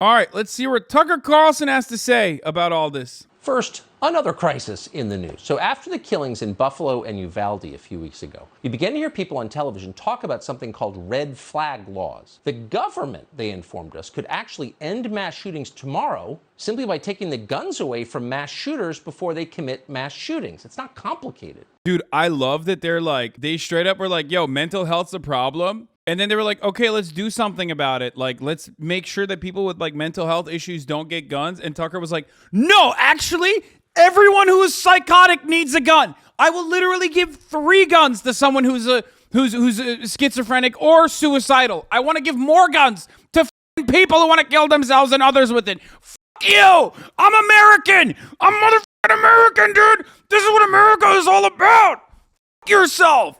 All right, let's see what Tucker Carlson has to say about all this. First, another crisis in the news. So after the killings in Buffalo and Uvalde a few weeks ago, we began to hear people on television talk about something called red flag laws. The government, they informed us, could actually end mass shootings tomorrow simply by taking the guns away from mass shooters before they commit mass shootings. It's not complicated. Dude, I love that they straight up were like, yo, mental health's a problem. And then they were like, okay, let's do something about it. Like, let's make sure that people with like mental health issues don't get guns. And Tucker was like, no, actually, everyone who is psychotic needs a gun. I will literally give 3 guns to someone who's schizophrenic or suicidal. I want to give more guns to people who want to kill themselves and others with it. Fuck you! I'm American! I'm motherfucking American, dude! This is what America is all about! Fuck yourself!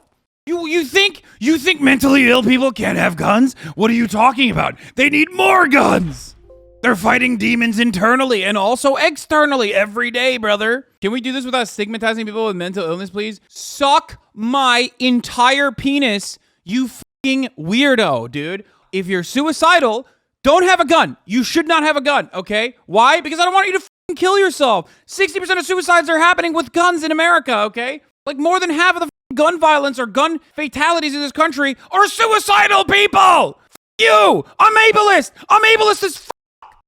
You think mentally ill people can't have guns? What are you talking about? They need more guns! They're fighting demons internally and also externally every day, brother. Can we do this without stigmatizing people with mental illness, please? Suck my entire penis, you fucking weirdo, dude. If you're suicidal, don't have a gun. You should not have a gun, okay? Why? Because I don't want you to fucking kill yourself. 60% of suicides are happening with guns in America, okay? Like more than half of the gun violence or gun fatalities in this country are suicidal people. F you. I'm ableist. I'm ableist as f.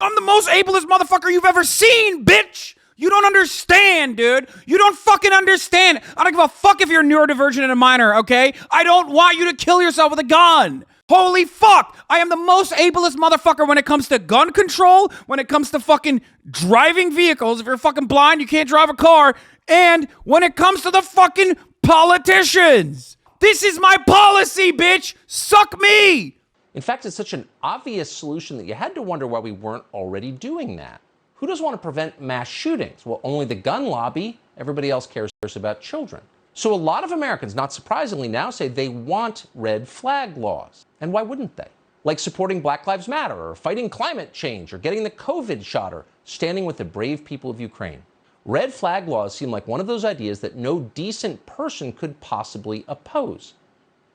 I'm the most ableist motherfucker you've ever seen, bitch. You don't understand, dude. You don't fucking understand. I don't give a fuck if you're neurodivergent and a minor, okay? I don't want you to kill yourself with a gun. Holy fuck. I am the most ableist motherfucker when it comes to gun control, when it comes to fucking driving vehicles. If you're fucking blind, you can't drive a car. And when it comes to the fucking politicians. This is my policy, bitch. Suck me. In fact, it's such an obvious solution that you had to wonder why we weren't already doing that. Who doesn't want to prevent mass shootings? Well, only the gun lobby. Everybody else cares about children. So a lot of Americans, not surprisingly, now say they want red flag laws. And why wouldn't they? Like supporting Black Lives Matter, or fighting climate change, or getting the COVID shot, or standing with the brave people of Ukraine. Red flag laws seem like one of those ideas that no decent person could possibly oppose.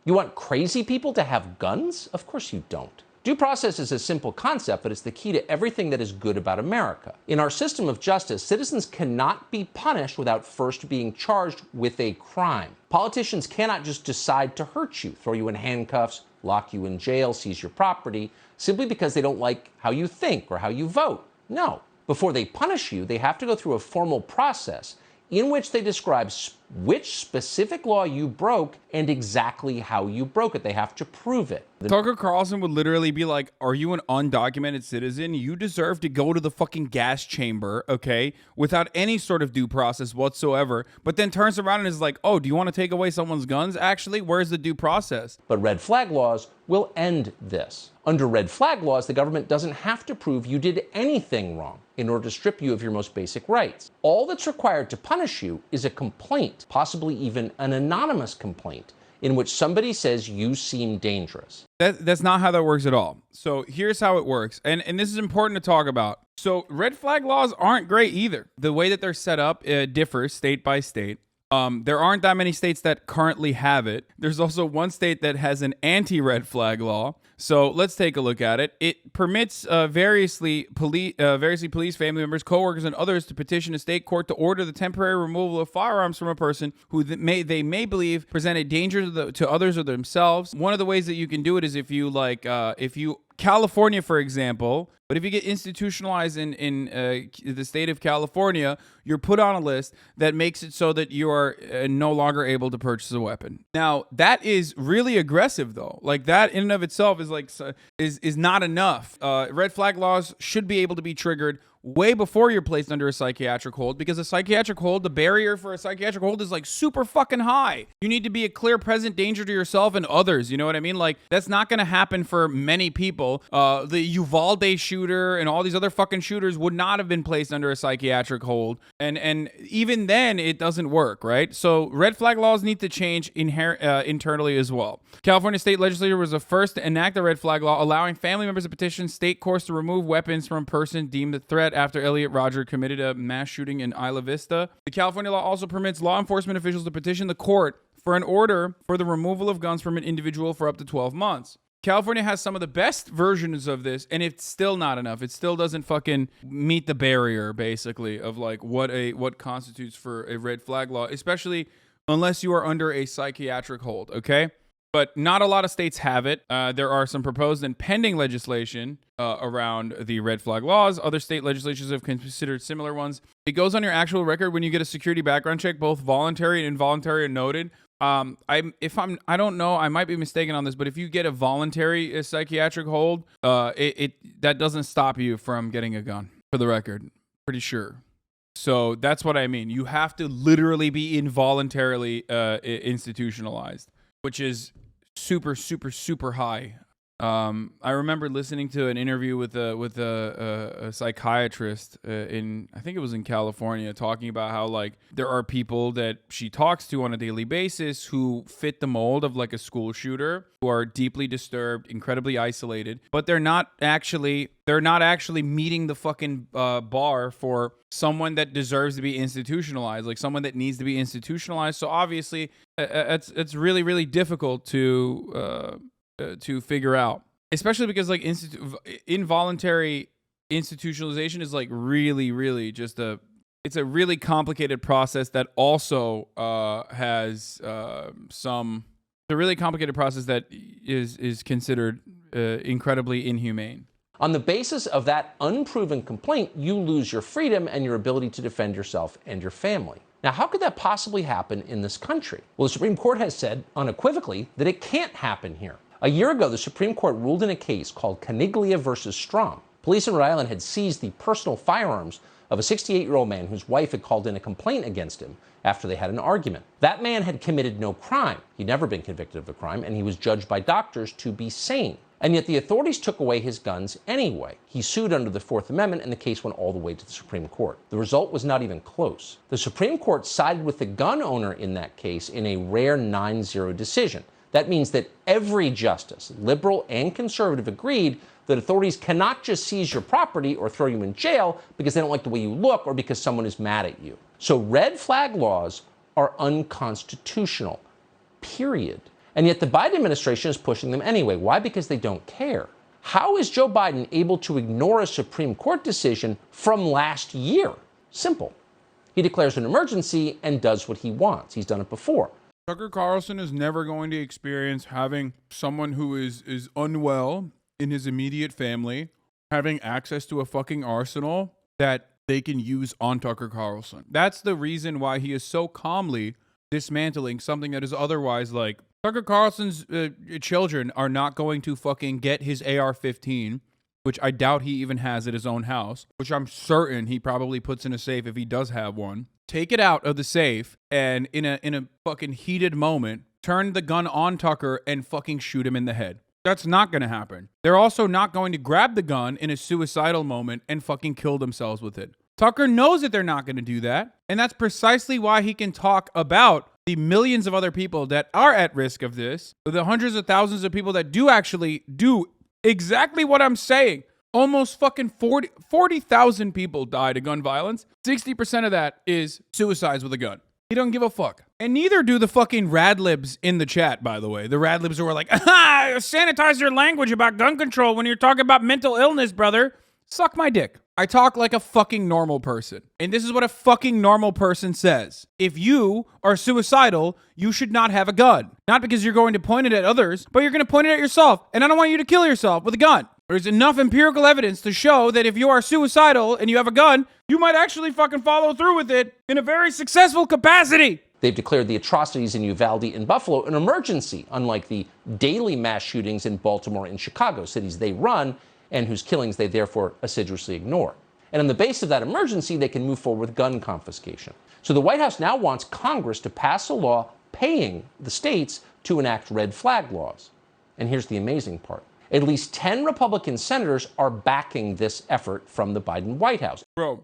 You want crazy people to have guns? Of course you don't. Due process is a simple concept, but it's the key to everything that is good about America. In our system of justice, citizens cannot be punished without first being charged with a crime. Politicians cannot just decide to hurt you, throw you in handcuffs, lock you in jail, seize your property, simply because they don't like how you think or how you vote. No. Before they punish you, they have to go through a formal process in which they describe which specific law you broke and exactly how you broke it. They have to prove it. Tucker Carlson would literally be like, are you an undocumented citizen? You deserve to go to the fucking gas chamber, okay, without any sort of due process whatsoever, but then turns around and is like, oh, do you want to take away someone's guns? Actually, where's the due process? But red flag laws will end this. Under red flag laws, the government doesn't have to prove you did anything wrong in order to strip you of your most basic rights. All that's required to punish you is a complaint, possibly even an anonymous complaint, in which somebody says you seem dangerous. That's not how that works at all. So here's how it works. And this is important to talk about. So red flag laws aren't great either. The way that they're set up differs state by state. There aren't that many states that currently have it. There's also one state that has an anti-red flag law. So let's take a look at it. It permits variously police, family members, coworkers, and others to petition a state court to order the temporary removal of firearms from a person who they may believe present a danger to others or themselves. One of the ways that you can do it is if you California, for example, but if you get institutionalized in the state of California, you're put on a list that makes it so that you are no longer able to purchase a weapon. Now, that is really aggressive, though. Like, that in and of itself is not enough. Red flag laws should be able to be triggered way before you're placed under a psychiatric hold, because a psychiatric hold, the barrier for a psychiatric hold is like super fucking high. You need to be a clear present danger to yourself and others. You know what I mean? Like, that's not going to happen for many people. The Uvalde shooter and all these other fucking shooters would not have been placed under a psychiatric hold. And even then it doesn't work, right? So red flag laws need to change internally as well. California state legislature was the first to enact the red flag law, allowing family members to petition state courts to remove weapons from a person deemed a threat after Elliot Rodger committed a mass shooting in Isla Vista. The California law also permits law enforcement officials to petition the court for an order for the removal of guns from an individual for up to 12 months. California has some of the best versions of this, and it's still not enough. It still doesn't fucking meet the barrier, basically, of like what constitutes for a red flag law, especially unless you are under a psychiatric hold, okay? But not a lot of states have it. There are some proposed and pending legislation around the red flag laws. Other state legislations have considered similar ones. It goes on your actual record when you get a security background check, both voluntary and involuntary, are noted. I don't know, I might be mistaken on this, but if you get a voluntary psychiatric hold, that doesn't stop you from getting a gun, for the record. Pretty sure. So that's what I mean. You have to literally be involuntarily institutionalized, which is super, super, super high. I remember listening to an interview with a psychiatrist I think it was in California, talking about how like there are people that she talks to on a daily basis who fit the mold of like a school shooter, who are deeply disturbed, incredibly isolated, but they're not actually meeting the fucking bar for someone that deserves to be institutionalized, like someone that needs to be institutionalized. So obviously it's really, really difficult to figure out, especially because like involuntary institutionalization is like really, really just it's a really complicated process that also has a really complicated process that is considered incredibly inhumane. On the basis of that unproven complaint, you lose your freedom and your ability to defend yourself and your family. Now, how could that possibly happen in this country? Well, the Supreme Court has said unequivocally that it can't happen here. A year ago, the Supreme Court ruled in a case called Caniglia versus Strom. Police in Rhode Island had seized the personal firearms of a 68-year-old man whose wife had called in a complaint against him after they had an argument. That man had committed no crime. He'd never been convicted of a crime, and he was judged by doctors to be sane. And yet the authorities took away his guns anyway. He sued under the Fourth Amendment, and the case went all the way to the Supreme Court. The result was not even close. The Supreme Court sided with the gun owner in that case in a rare 9-0 decision. That means that every justice, liberal and conservative, agreed that authorities cannot just seize your property or throw you in jail because they don't like the way you look or because someone is mad at you. So red flag laws are unconstitutional, period. And yet the Biden administration is pushing them anyway. Why? Because they don't care. How is Joe Biden able to ignore a Supreme Court decision from last year? Simple. He declares an emergency and does what he wants. He's done it before. Tucker Carlson is never going to experience having someone who is unwell in his immediate family having access to a fucking arsenal that they can use on Tucker Carlson. That's the reason why he is so calmly dismantling something that is otherwise like Tucker Carlson's children are not going to fucking get his AR-15, which I doubt he even has at his own house, which I'm certain he probably puts in a safe if he does have one. Take it out of the safe and in a fucking heated moment, turn the gun on Tucker and fucking shoot him in the head. That's not going to happen. They're also not going to grab the gun in a suicidal moment and fucking kill themselves with it. Tucker knows that they're not going to do that. And that's precisely why he can talk about the millions of other people that are at risk of this, the hundreds of thousands of people that do actually do exactly what I'm saying. Almost fucking 40,000 people died of gun violence. 60% of that is suicides with a gun. He don't give a fuck. And neither do the fucking radlibs in the chat, by the way. The radlibs who are like, sanitize your language about gun control when you're talking about mental illness, brother. Suck my dick. I talk like a fucking normal person. And this is what a fucking normal person says. If you are suicidal, you should not have a gun. Not because you're going to point it at others, but you're going to point it at yourself. And I don't want you to kill yourself with a gun. There's enough empirical evidence to show that if you are suicidal and you have a gun, you might actually fucking follow through with it in a very successful capacity. They've declared the atrocities in Uvalde and Buffalo an emergency, unlike the daily mass shootings in Baltimore and Chicago, cities they run and whose killings they therefore assiduously ignore. And on the basis of that emergency, they can move forward with gun confiscation. So the White House now wants Congress to pass a law paying the states to enact red flag laws. And here's the amazing part. At least 10 Republican senators are backing this effort from the Biden White House. Bro,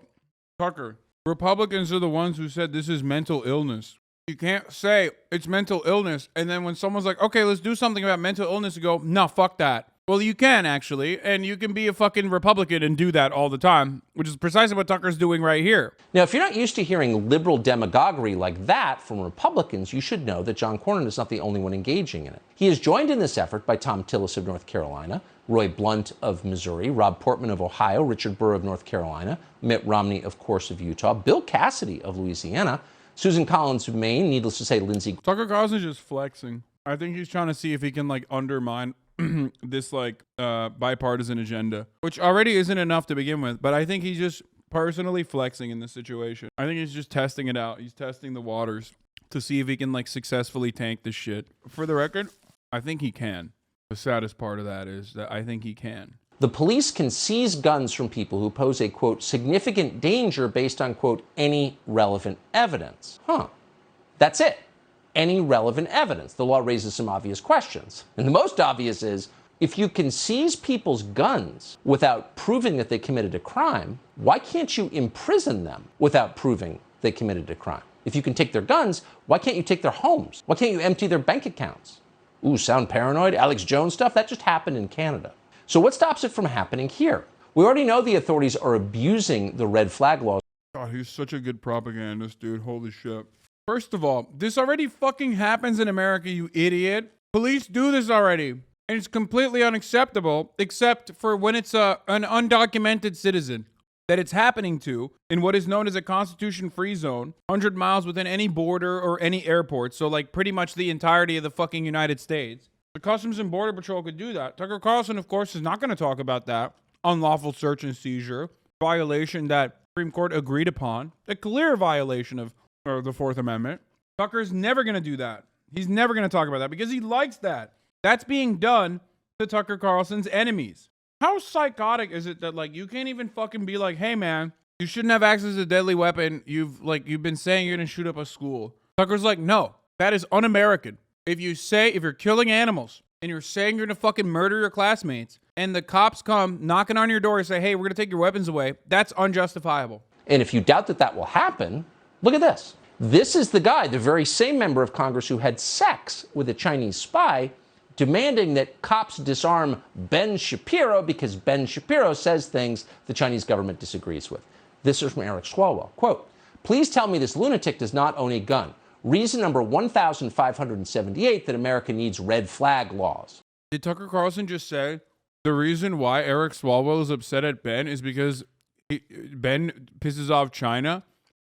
Tucker, Republicans are the ones who said this is mental illness. You can't say it's mental illness, and then when someone's like, okay, let's do something about mental illness, you go, no, fuck that. Well, you can actually, and you can be a fucking Republican and do that all the time, which is precisely what Tucker's doing right here. Now, if you're not used to hearing liberal demagoguery like that from Republicans, you should know that John Cornyn is not the only one engaging in it. He is joined in this effort by Tom Tillis of North Carolina, Roy Blunt of Missouri, Rob Portman of Ohio, Richard Burr of North Carolina, Mitt Romney, of course, of Utah, Bill Cassidy of Louisiana, Susan Collins of Maine, needless to say, Lindsey. Tucker Carlson's just flexing. I think he's trying to see if he can like undermine this like bipartisan agenda, which already isn't enough to begin with. But I think he's just personally flexing in this situation. I think he's just testing it out. He's testing the waters to see if he can like successfully tank this shit. For the record, I think he can. The saddest part of that is that I think he can. The police can seize guns from people who pose a, quote, significant danger based on, quote, any relevant evidence. That's it. Any relevant evidence. The law raises some obvious questions. And the most obvious is, if you can seize people's guns without proving that they committed a crime, why can't you imprison them without proving they committed a crime? If you can take their guns, why can't you take their homes? Why can't you empty their bank accounts? Ooh, sound paranoid? Alex Jones stuff? That just happened in Canada. So what stops it from happening here? We already know the authorities are abusing the red flag laws. God, he's such a good propagandist, dude. Holy shit. First of all, this already fucking happens in America, you idiot. Police do this already. And it's completely unacceptable, except for when it's an undocumented citizen that it's happening to in what is known as a constitution-free zone, 100 miles within any border or any airport. So like pretty much the entirety of the fucking United States. The Customs and Border Patrol could do that. Tucker Carlson, of course, is not going to talk about that. Unlawful search and seizure, violation that Supreme Court agreed upon, a clear violation of the Fourth Amendment. Tucker's never going to do that. He's never going to talk about that because he likes that. That's being done to Tucker Carlson's enemies. How psychotic is it that like you can't even fucking be like, hey man, you shouldn't have access to a deadly weapon. You've been saying you're going to shoot up a school. Tucker's like, no, that is un-American. If you're killing animals and you're saying you're going to fucking murder your classmates and the cops come knocking on your door and say, hey, we're going to take your weapons away, that's unjustifiable. And if you doubt that that will happen, look at this. This is the guy, the very same member of Congress who had sex with a Chinese spy, demanding that cops disarm Ben Shapiro because Ben Shapiro says things the Chinese government disagrees with. This is from Eric Swalwell. Quote, please tell me this lunatic does not own a gun. Reason number 1,578 that America needs red flag laws. Did Tucker Carlson just say the reason why Eric Swalwell is upset at Ben is because Ben pisses off China?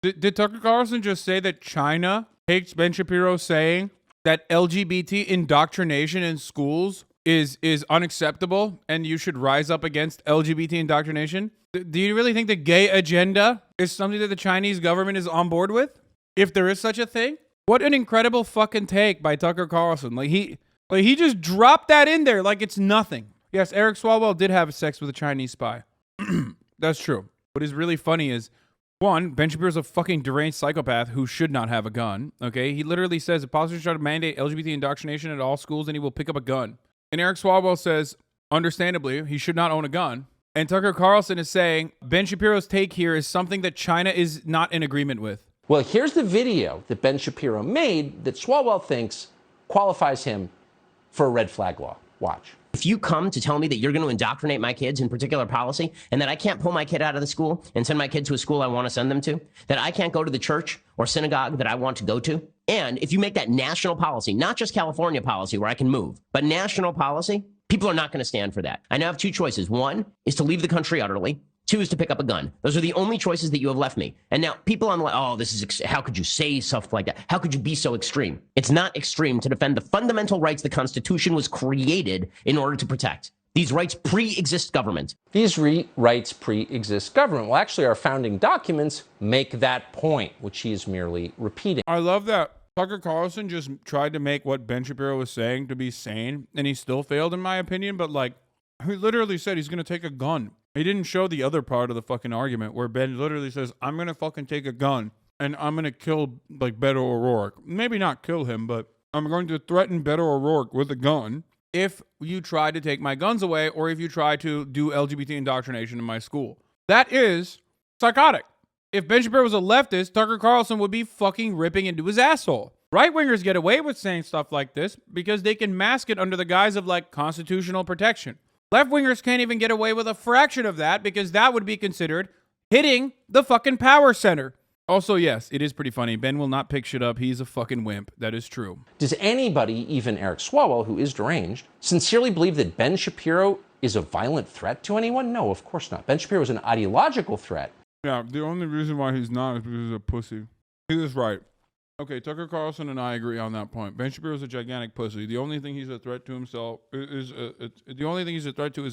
Did Tucker Carlson just say that China hates Ben Shapiro saying that LGBT indoctrination in schools is unacceptable and you should rise up against LGBT indoctrination? Do you really think the gay agenda is something that the Chinese government is on board with? If there is such a thing? What an incredible fucking take by Tucker Carlson. He just dropped that in there like it's nothing. Yes, Eric Swalwell did have sex with a Chinese spy. That's true. What is really funny is, one, Ben Shapiro's a fucking deranged psychopath who should not have a gun. Okay? He literally says if politicians try to mandate LGBT indoctrination at all schools, then he will pick up a gun. And Eric Swalwell says, understandably, he should not own a gun. And Tucker Carlson is saying Ben Shapiro's take here is something that China is not in agreement with. Well, here's the video that Ben Shapiro made that Swalwell thinks qualifies him for a red flag law. Watch. If you come to tell me that you're going to indoctrinate my kids in particular policy and that I can't pull my kid out of the school and send my kid to a school I want to send them to, that I can't go to the church or synagogue that I want to go to, and if you make that national policy, not just California policy where I can move, but national policy, people are not going to stand for that. I now have two choices. One is to leave the country utterly. Two is to pick up a gun. Those are the only choices that you have left me. And now people on like, oh, this is, how could you say stuff like that? How could you be so extreme? It's not extreme to defend the fundamental rights the Constitution was created in order to protect. These rights pre-exist government. These rights pre-exist government. Well, actually, our founding documents make that point, which he is merely repeating. I love that Tucker Carlson just tried to make what Ben Shapiro was saying to be sane, and he still failed, in my opinion. But like, he literally said he's going to take a gun. He didn't show the other part of the fucking argument where Ben literally says, I'm going to fucking take a gun and I'm going to kill like Beto O'Rourke. Maybe not kill him, but I'm going to threaten Beto O'Rourke with a gun if you try to take my guns away or if you try to do LGBT indoctrination in my school. That is psychotic. If Ben Shapiro was a leftist, Tucker Carlson would be fucking ripping into his asshole. Right-wingers get away with saying stuff like this because they can mask it under the guise of like constitutional protection. Left-wingers can't even get away with a fraction of that because that would be considered hitting the fucking power center. Also, yes, it is pretty funny. Ben will not pick shit up. He's a fucking wimp. That is true. Does anybody, even Eric Swalwell, who is deranged, sincerely believe that Ben Shapiro is a violent threat to anyone? No, of course not. Ben Shapiro is an ideological threat. Yeah, the only reason why he's not is because he's a pussy. He is right. Okay, Tucker Carlson and I agree on that point. Ben Shapiro's a gigantic pussy. The only thing he's a threat to himself is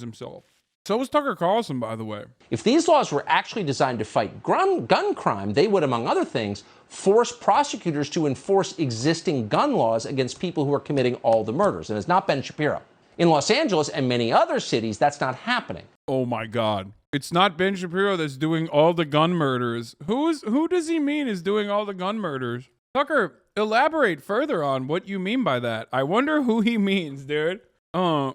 himself. So was Tucker Carlson, by the way. If these laws were actually designed to fight gun crime, they would, among other things, force prosecutors to enforce existing gun laws against people who are committing all the murders. And it's not Ben Shapiro. In Los Angeles and many other cities, that's not happening. Oh my God. It's not Ben Shapiro that's doing all the gun murders. Who does he mean is doing all the gun murders? Tucker, elaborate further on what you mean by that. I wonder who he means, dude. And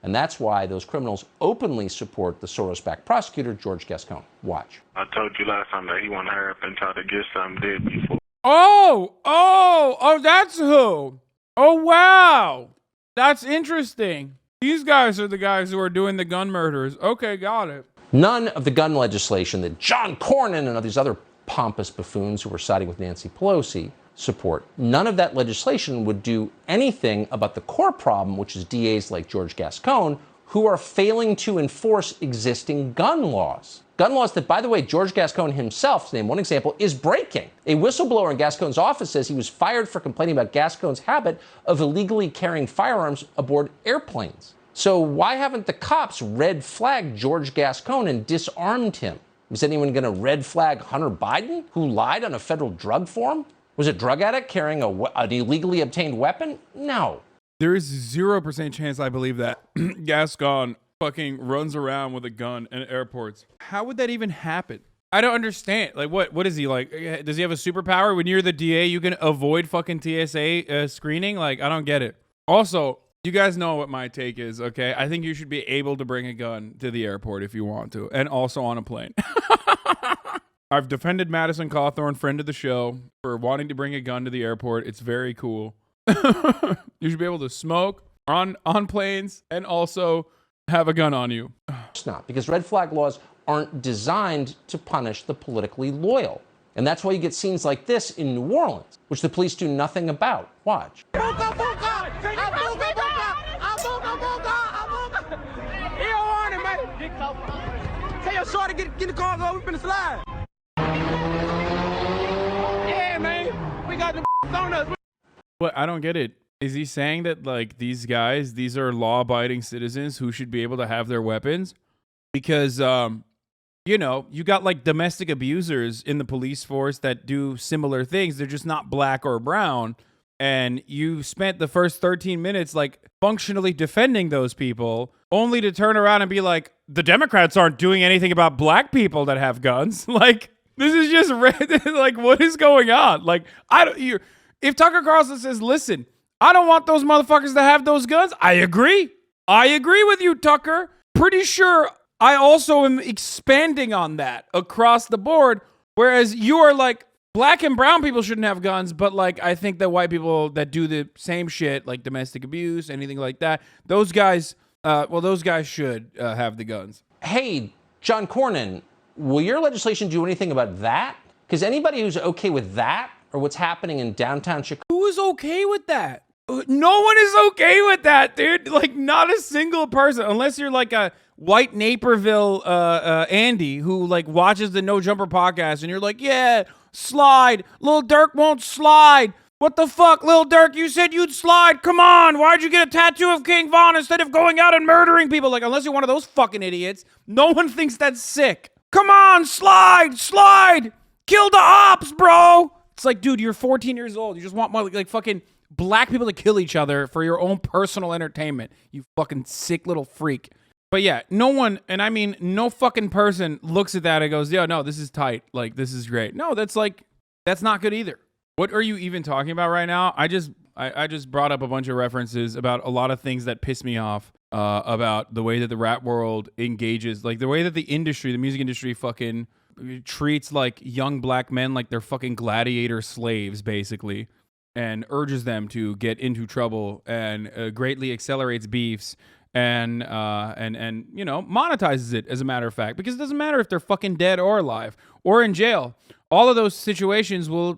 that's why those criminals openly support the Soros-backed prosecutor, George Gascon. Watch. I told you last time that he went hurry up and try to get something dead before. Oh, that's who. Oh, wow. That's interesting. These guys are the guys who are doing the gun murders. Okay, got it. None of the gun legislation that John Cornyn and all these other pompous buffoons who were siding with Nancy Pelosi support, none of that legislation would do anything about the core problem, which is DAs like George Gascon, who are failing to enforce existing gun laws. Gun laws that, by the way, George Gascon himself, to name one example, is breaking. A whistleblower in Gascon's office says he was fired for complaining about Gascon's habit of illegally carrying firearms aboard airplanes. So why haven't the cops red flagged George Gascon and disarmed him? Was anyone going to red flag Hunter Biden, who lied on a federal drug form? Was a drug addict carrying an illegally obtained weapon? No. There is 0% chance I believe that Gascon fucking runs around with a gun in airports. How would that even happen? I don't understand. Like, what is he like? Does he have a superpower? When you're the DA, you can avoid fucking TSA screening? Like, I don't get it. Also, you guys know what my take is, okay? I think you should be able to bring a gun to the airport if you want to, and also on a plane. I've defended Madison Cawthorn, friend of the show, for wanting to bring a gun to the airport. It's very cool. You should be able to smoke on planes and also have a gun on you. It's not, because red flag laws aren't designed to punish the politically loyal. And that's why you get scenes like this in New Orleans, which the police do nothing about. Watch. He don't want it, man. Tell your shorty get in the car, go. We finna slide. Yeah, man. We got the on us. What? I don't get it. Is he saying that, like, these guys, these are law-abiding citizens who should be able to have their weapons? Because, you know, you got, like, domestic abusers in the police force that do similar things. They're just not black or brown. And you spent the first 13 minutes, like, functionally defending those people, only to turn around and be like, the Democrats aren't doing anything about black people that have guns. Like, this is just, like, what is going on? Like, if Tucker Carlson says, listen, I don't want those motherfuckers to have those guns, I agree. I agree with you, Tucker. Pretty sure I also am expanding on that across the board. Whereas you are like, black and brown people shouldn't have guns, but like, I think that white people that do the same shit, like domestic abuse, anything like that, those guys should have the guns. Hey, John Cornyn, will your legislation do anything about that? Because anybody who's okay with that or what's happening in downtown Chicago. Who is okay with that? No one is okay with that, dude. Like, not a single person, unless you're like a white Naperville Andy who like watches the No Jumper podcast and you're like, yeah, slide. Lil Durk won't slide. What the fuck, Lil Durk? You said you'd slide. Come on. Why'd you get a tattoo of King Von instead of going out and murdering people? Like, unless you're one of those fucking idiots, no one thinks that's sick. Come on, slide. Kill the ops, bro. It's like, dude, you're 14 years old. You just want more like fucking black people to kill each other for your own personal entertainment. You fucking sick little freak. But yeah, no one, and I mean, no fucking person looks at that and goes, yo, no, this is tight. Like, this is great. No, that's not good either. What are you even talking about right now? I just brought up a bunch of references about a lot of things that piss me off about the way that the rap world engages, like the way that the music industry fucking treats like young black men like they're fucking gladiator slaves, basically. and urges them to get into trouble and greatly accelerates beefs and you know, monetizes it, as a matter of fact, because it doesn't matter if they're fucking dead or alive or in jail. All of those situations will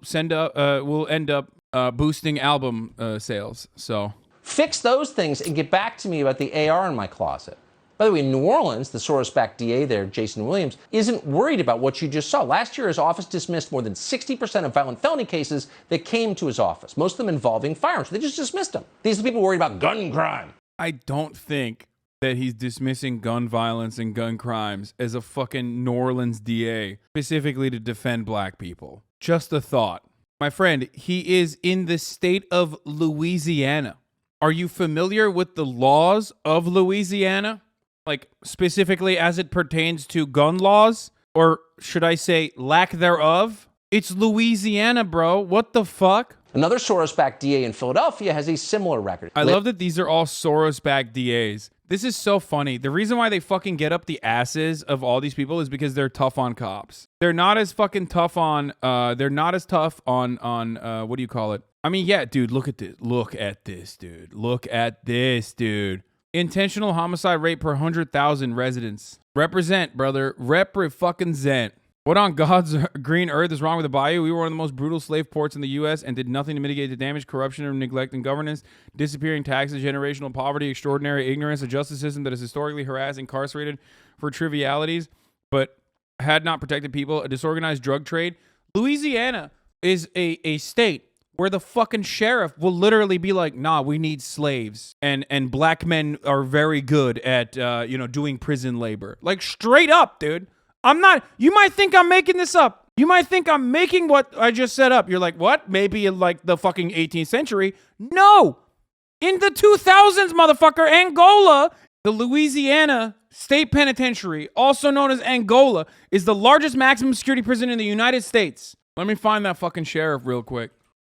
end up boosting album sales. So Fix those things and get back to me about the AR in my closet. By the way, in New Orleans, the Soros-backed DA there, Jason Williams, isn't worried about what you just saw. Last year, his office dismissed more than 60% of violent felony cases that came to his office, most of them involving firearms. They just dismissed them. These are the people worried about gun crime. I don't think that he's dismissing gun violence and gun crimes as a fucking New Orleans DA specifically to defend black people. Just a thought. My friend, he is in the state of Louisiana. Are you familiar with the laws of Louisiana? Like, specifically as it pertains to gun laws? Or should I say lack thereof? It's Louisiana, bro. What the fuck? Another Soros-backed DA in Philadelphia has a similar record. I love that these are all Soros-backed DAs. This is so funny. The reason why they fucking get up the asses of all these people is because they're tough on cops. They're not as fucking tough on, what do you call it? I mean, yeah, dude, look at this. Look at this, dude. Look at this, dude. Intentional homicide rate per 100,000 residents. Represent, brother. Represent. What on God's green earth is wrong with the bayou? We were one of the most brutal slave ports in the U.S. and did nothing to mitigate the damage, corruption, or neglect in governance, disappearing taxes, generational poverty, extraordinary ignorance, a justice system that has historically harassed, incarcerated for trivialities, but had not protected people, a disorganized drug trade. Louisiana is a state where the fucking sheriff will literally be like, nah, we need slaves. And black men are very good at, doing prison labor. Like, straight up, dude. You might think I'm making this up. You might think I'm making what I just set up. You're like, what? Maybe in like the fucking 18th century. No. In the 2000s, motherfucker, Angola, the Louisiana State Penitentiary, also known as Angola, is the largest maximum security prison in the United States. Let me find that fucking sheriff real quick.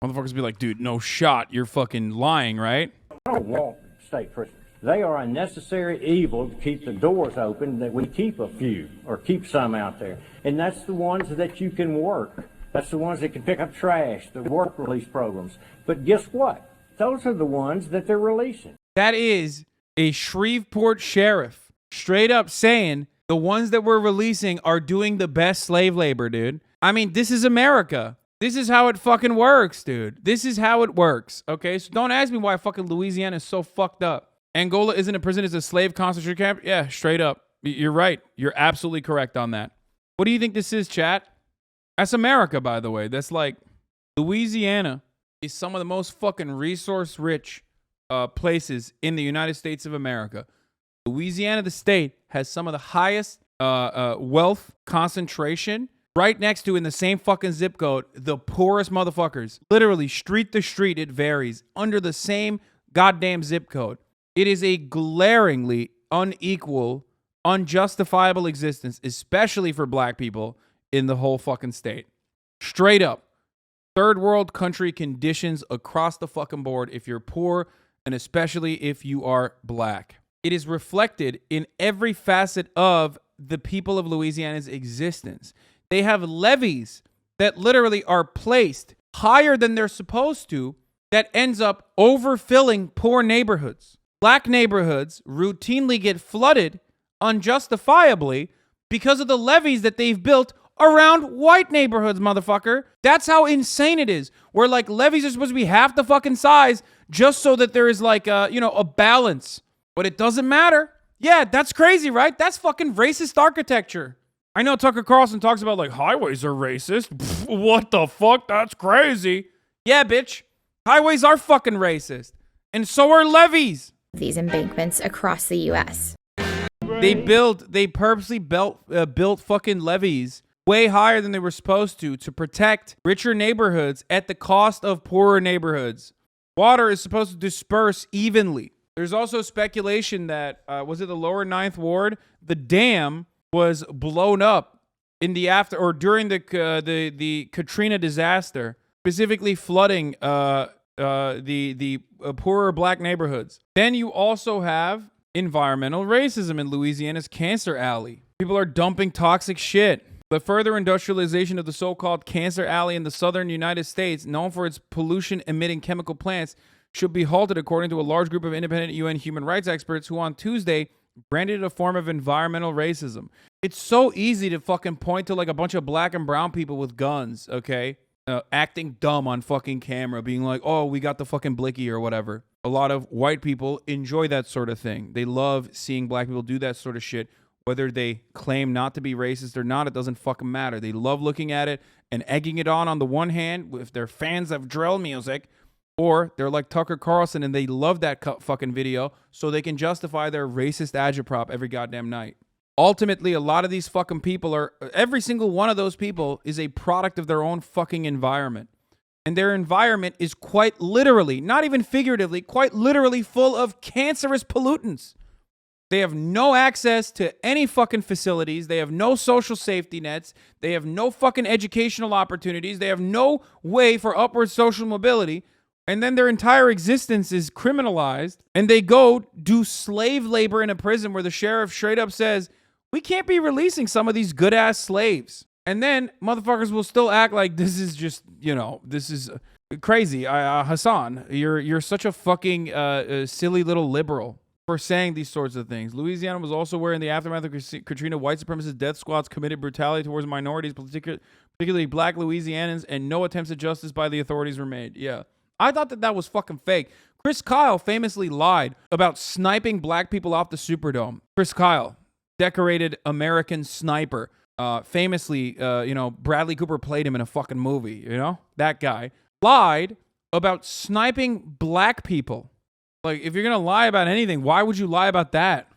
Motherfuckers be like, dude, no shot. You're fucking lying, right? I don't want state prisoners. They are a necessary evil to keep the doors open, that we keep a few or keep some out there. And that's the ones that you can work. That's the ones that can pick up trash, the work release programs. But guess what? Those are the ones that they're releasing. That is a Shreveport sheriff straight up saying the ones that we're releasing are doing the best slave labor, dude. I mean, this is America. This is how it fucking works, dude. This is how it works, okay? So don't ask me why fucking Louisiana is so fucked up. Angola isn't a prison, it's a slave concentration camp? Yeah, straight up. You're right. You're absolutely correct on that. What do you think this is, chat? That's America, by the way. That's like, Louisiana is some of the most fucking resource-rich places in the United States of America. Louisiana, the state, has some of the highest wealth concentration. Right next to, in the same fucking zip code, the poorest motherfuckers. Literally, street to street, it varies. Under the same goddamn zip code. It is a glaringly unequal, unjustifiable existence, especially for black people in the whole fucking state. Straight up. Third world country conditions across the fucking board if you're poor, and especially if you are black. It is reflected in every facet of the people of Louisiana's existence. They have levees that literally are placed higher than they're supposed to that ends up overfilling poor neighborhoods. Black neighborhoods routinely get flooded unjustifiably because of the levees that they've built around white neighborhoods, motherfucker. That's how insane it is. Where like levees are supposed to be half the fucking size just so that there is like a balance. But it doesn't matter. Yeah, that's crazy, right? That's fucking racist architecture. I know Tucker Carlson talks about like highways are racist. Pfft, what the fuck? That's crazy. Yeah, bitch. Highways are fucking racist. And so are levees. These embankments across the U.S. They purposely built fucking levees way higher than they were supposed to protect richer neighborhoods at the cost of poorer neighborhoods. Water is supposed to disperse evenly. There's also speculation that, was it the lower 9th Ward? The dam was blown up in the during the Katrina disaster, specifically flooding the poorer black neighborhoods. Then you also have environmental racism in Louisiana's Cancer Alley. People are dumping toxic shit. The further industrialization of the so-called Cancer Alley in the southern United States, known for its pollution-emitting chemical plants, should be halted, according to a large group of independent UN human rights experts who on Tuesday branded it a form of environmental racism. It's so easy to fucking point to like a bunch of black and brown people with guns, okay? Acting dumb on fucking camera, being like, oh, we got the fucking blicky or whatever. A lot of white people enjoy that sort of thing. They love seeing black people do that sort of shit. Whether they claim not to be racist or not, it doesn't fucking matter. They love looking at it and egging it on the one hand, if they're fans of drill music, or they're like Tucker Carlson and they love that fucking video so they can justify their racist agitprop every goddamn night. Ultimately, a lot of these fucking people every single one of those people is a product of their own fucking environment. And their environment is quite literally, not even figuratively, quite literally full of cancerous pollutants. They have no access to any fucking facilities. They have no social safety nets. They have no fucking educational opportunities. They have no way for upward social mobility. And then their entire existence is criminalized. And they go do slave labor in a prison where the sheriff straight up says, we can't be releasing some of these good ass slaves. And then motherfuckers will still act like this is just, this is crazy. Hasan, you're such a fucking silly little liberal for saying these sorts of things. Louisiana was also where, in the aftermath of Katrina, white supremacist death squads committed brutality towards minorities, particularly black Louisianans, and no attempts at justice by the authorities were made. Yeah. I thought that was fucking fake. Chris Kyle famously lied about sniping black people off the Superdome. Chris Kyle, decorated American sniper. Famously, Bradley Cooper played him in a fucking movie, That guy lied about sniping black people. Like, if you're going to lie about anything, why would you lie about that?